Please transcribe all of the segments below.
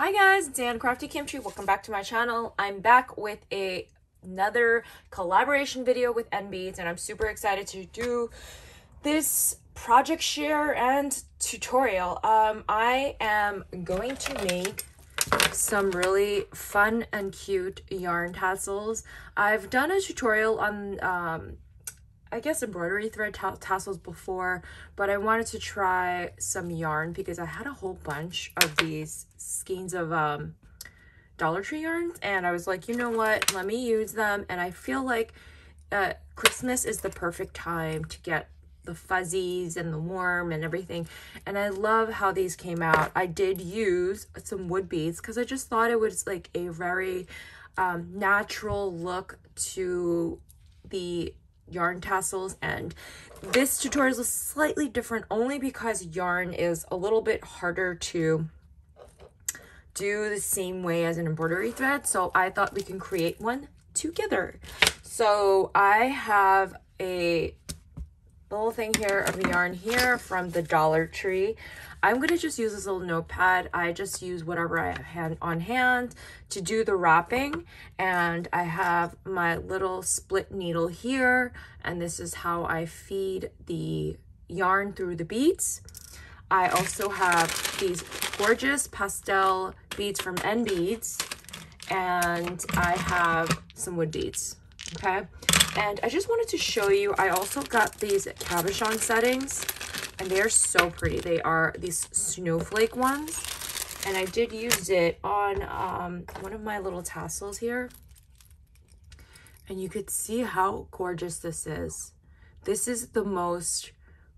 Hi guys, it's Ann Crafty Kimchi. Welcome back to my channel. I'm back with another collaboration video with NBeads, and I'm super excited to do this project share and tutorial. I am going to make some really fun and cute yarn tassels. I've done a tutorial on I guess embroidery thread tassels before, but I wanted to try some yarn because I had a whole bunch of these skeins of Dollar Tree yarns, and I was like, you know what, let me use them. And I feel like Christmas is the perfect time to get the fuzzies and the warm and everything, and I love how these came out. I did use some wood beads because I just thought it was like a very natural look to the yarn tassels. And this tutorial is slightly different only because yarn is a little bit harder to do the same way as an embroidery thread, so I thought we can create one together. So I have a little thing here of yarn here from the Dollar Tree. I'm gonna just use this little notepad. I just use whatever I have on hand to do the wrapping, and I have my little split needle here, and this is how I feed the yarn through the beads. I also have these gorgeous pastel beads from NBeads, and I have some wood beads, okay? And I just wanted to show you, I also got these cabochon settings, and they are so pretty. They are these snowflake ones, and I did use it on one of my little tassels here, and you could see how gorgeous this is. This is the most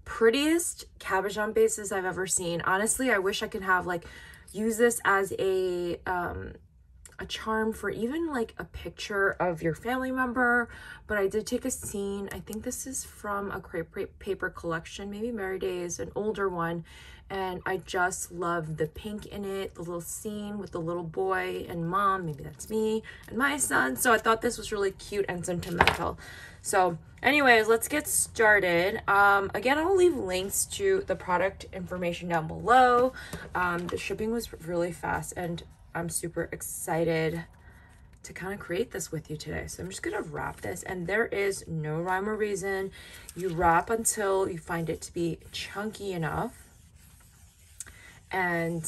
prettiest cabochon bases I've ever seen. Honestly, I wish I could have use this as a charm for even like a picture of your family member. But I did take a scene. I think this is from a crepe paper collection, maybe Merry Days, an older one, and I just love the pink in it, the little scene with the little boy and mom, maybe that's me, and my son. So I thought this was really cute and sentimental. So anyways, let's get started. Again, I'll leave links to the product information down below. The shipping was really fast, and I'm super excited to kind of create this with you today. So I'm just gonna wrap this, and there is no rhyme or reason. You wrap until you find it to be chunky enough and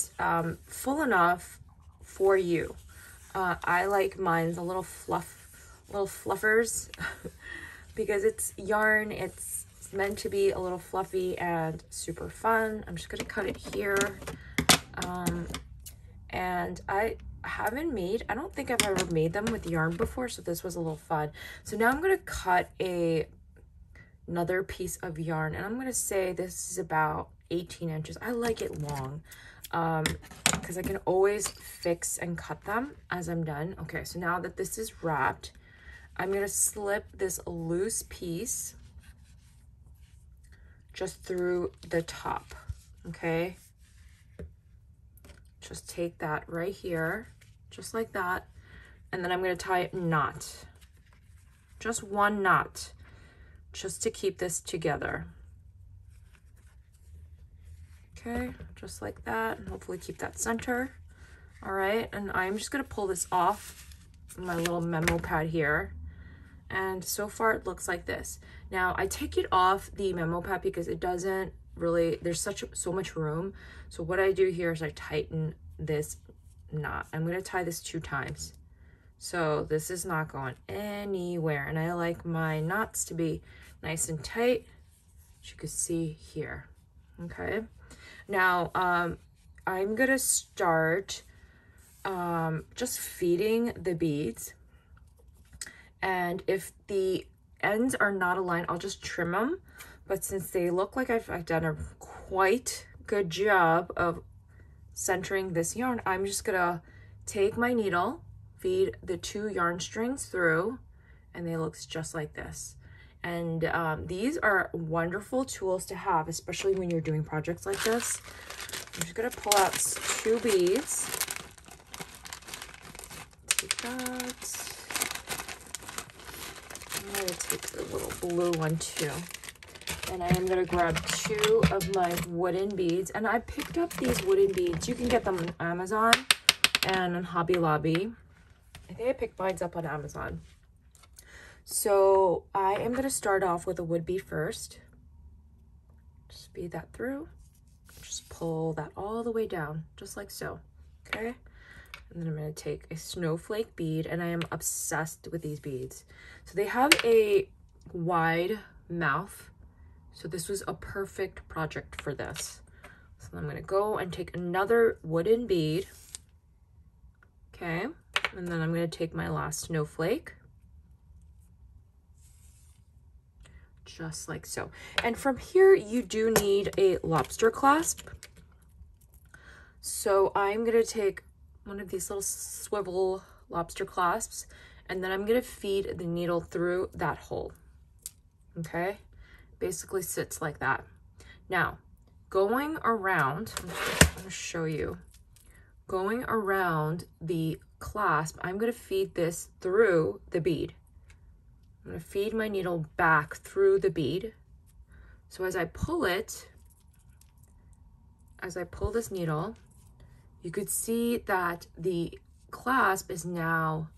full enough for you. I like mine's a little fluffers because it's yarn. It's meant to be a little fluffy and super fun. I'm just gonna cut it here. And I don't think I've ever made them with yarn before, so this was a little fun. So now I'm gonna cut another piece of yarn, and I'm gonna say this is about 18 inches. I like it long because I can always fix and cut them as I'm done. Okay, so now that this is wrapped, I'm gonna slip this loose piece just through the top, okay? Just take that right here, just like that, and then I'm going to tie a knot, just one knot, just to keep this together. Okay, just like that, and hopefully keep that center. All right, and I'm just going to pull this off my little memo pad here, and so far it looks like this. Now I take it off the memo pad because it doesn't really, there's so much room. So what I do here is I tighten this knot. I'm going to tie this 2 times, so this is not going anywhere, and I like my knots to be nice and tight, as you can see here. Okay, now I'm gonna start just feeding the beads, and if the ends are not aligned, I'll just trim them. But since they look like I've done a quite good job of centering this yarn, I'm just gonna take my needle, feed the 2 yarn strings through, and they look just like this. And these are wonderful tools to have, especially when you're doing projects like this. I'm just gonna pull out 2 beads. Take that. I'm gonna take the little blue one too. And I am going to grab 2 of my wooden beads. And I picked up these wooden beads. You can get them on Amazon. and on Hobby Lobby. I think I picked mine up on Amazon. So I am going to start off with a wood bead first. Just bead that through. Just pull that all the way down, just like so. Okay. And then I'm going to take a snowflake bead, and I am obsessed with these beads. So they have a wide mouth. So this was a perfect project for this. So I'm going to go and take another wooden bead. Okay. And then I'm going to take my last snowflake. Just like so. And from here, you do need a lobster clasp. So I'm going to take one of these little swivel lobster clasps, and then I'm going to feed the needle through that hole. Okay. Basically sits like that. Now, going around, I'm going to show you. Going around the clasp, I'm going to feed this through the bead. I'm going to feed my needle back through the bead. So as I pull it, as I pull this needle, you could see that the clasp is now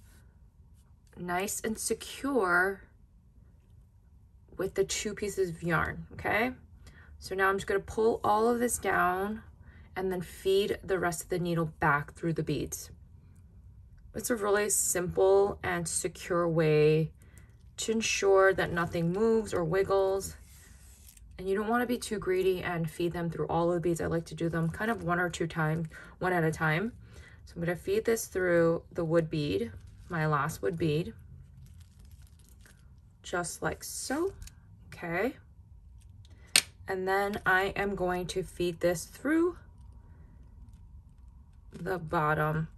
nice and secure with the 2 pieces of yarn, okay? So now I'm just going to pull all of this down and then feed the rest of the needle back through the beads. It's a really simple and secure way to ensure that nothing moves or wiggles. And you don't want to be too greedy and feed them through all of the beads. I like to do them kind of one at a time. So I'm going to feed this through the wood bead, my last wood bead, just like so. Okay. And then I am going to feed this through the bottom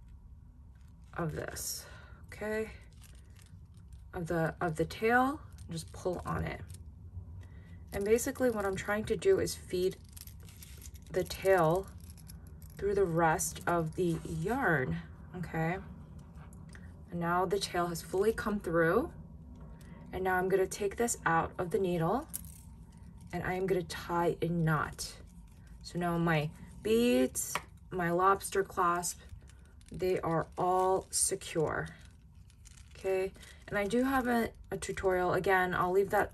of this, okay, of the tail, and just pull on it. And basically what I'm trying to do is feed the tail through the rest of the yarn, okay? And now the tail has fully come through. And now I'm gonna take this out of the needle, and I am gonna tie a knot. So now my beads, my lobster clasp, they are all secure, okay? And I do have a tutorial. Again, I'll leave that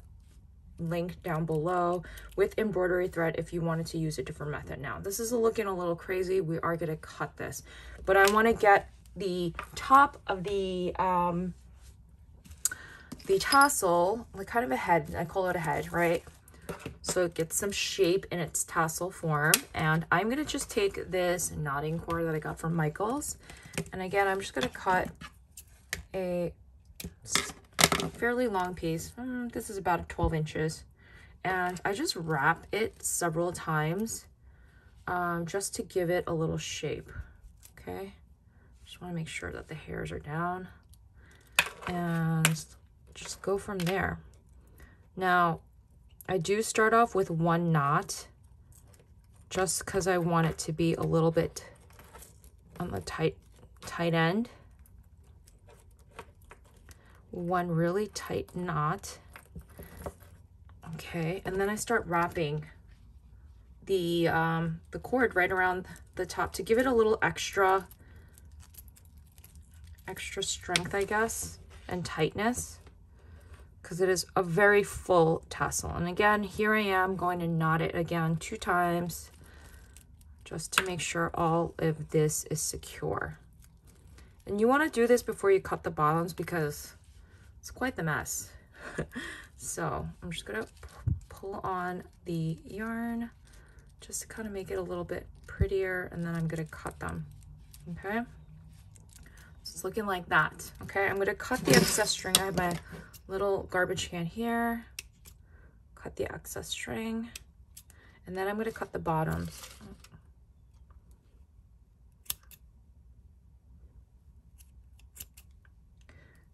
link down below with embroidery thread if you wanted to use a different method. Now, this is looking a little crazy. We are gonna cut this, but I wanna get the top of the tassel, like kind of a head, I call it a head, right? So it gets some shape in its tassel form. And I'm going to just take this knotting cord that I got from Michael's. And again, I'm just going to cut a fairly long piece. This is about 12 inches. And I just wrap it several times just to give it a little shape. Okay. Just want to make sure that the hairs are down. And just go from there. Now, I do start off with one knot just because I want it to be a little bit on the tight end. One really tight knot. Okay, and then I start wrapping the cord right around the top to give it a little extra strength, I guess, and tightness, because it is a very full tassel. And again, here I am going to knot it again 2 times just to make sure all of this is secure. And you want to do this before you cut the bottoms because it's quite the mess. So I'm just going to pull on the yarn just to kind of make it a little bit prettier, and then I'm going to cut them. Okay, so it's looking like that. Okay, I'm going to cut the excess string. I have my little garbage can here. Cut the excess string, and then I'm going to cut the bottoms.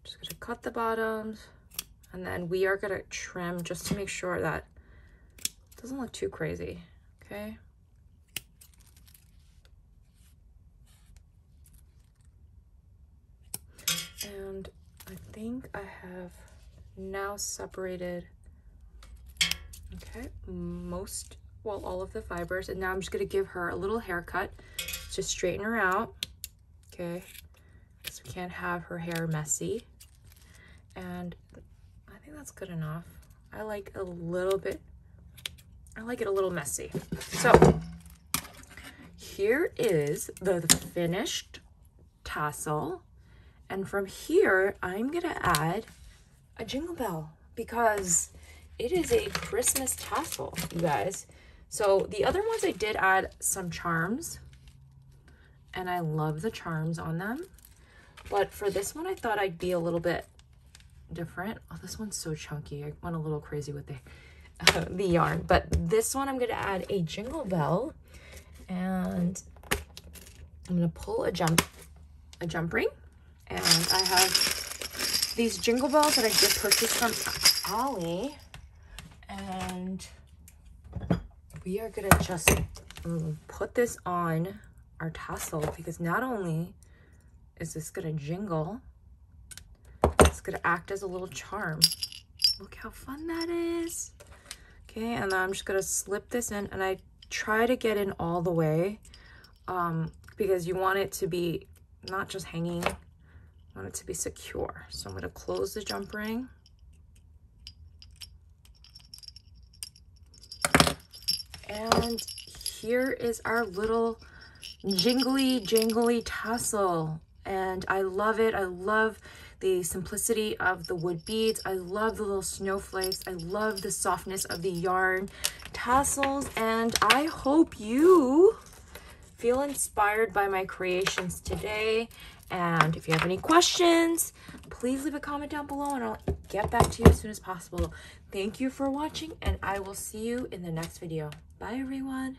Just going to cut the bottoms, and then we are going to trim just to make sure that it doesn't look too crazy. Okay. And I think I have now separated, okay, all of the fibers. And now I'm just going to give her a little haircut to straighten her out. okay? Because we can't have her hair messy. And I think that's good enough. I like a little bit, I like it a little messy. So here is the finished tassel. And from here, I'm gonna add a jingle bell because it is a Christmas tassel, you guys. So the other ones I did add some charms, and I love the charms on them. But for this one, I thought I'd be a little bit different. Oh, this one's so chunky. I went a little crazy with the yarn. But this one, I'm gonna add a jingle bell, and I'm gonna pull a jump ring. And I have these jingle bells that I did purchase from Allie. And we are gonna just put this on our tassel, because not only is this gonna jingle, it's gonna act as a little charm. Look how fun that is. Okay, and then I'm just gonna slip this in, and I try to get in all the way because you want it to be not just hanging, you want it to be secure. So I'm gonna close the jump ring. And here is our little jingly tassel. And I love it. I love the simplicity of the wood beads. I love the little snowflakes. I love the softness of the yarn tassels. And I hope you feel inspired by my creations today. And if you have any questions, please leave a comment down below and I'll get back to you as soon as possible. Thank you for watching, and I will see you in the next video. Bye, everyone.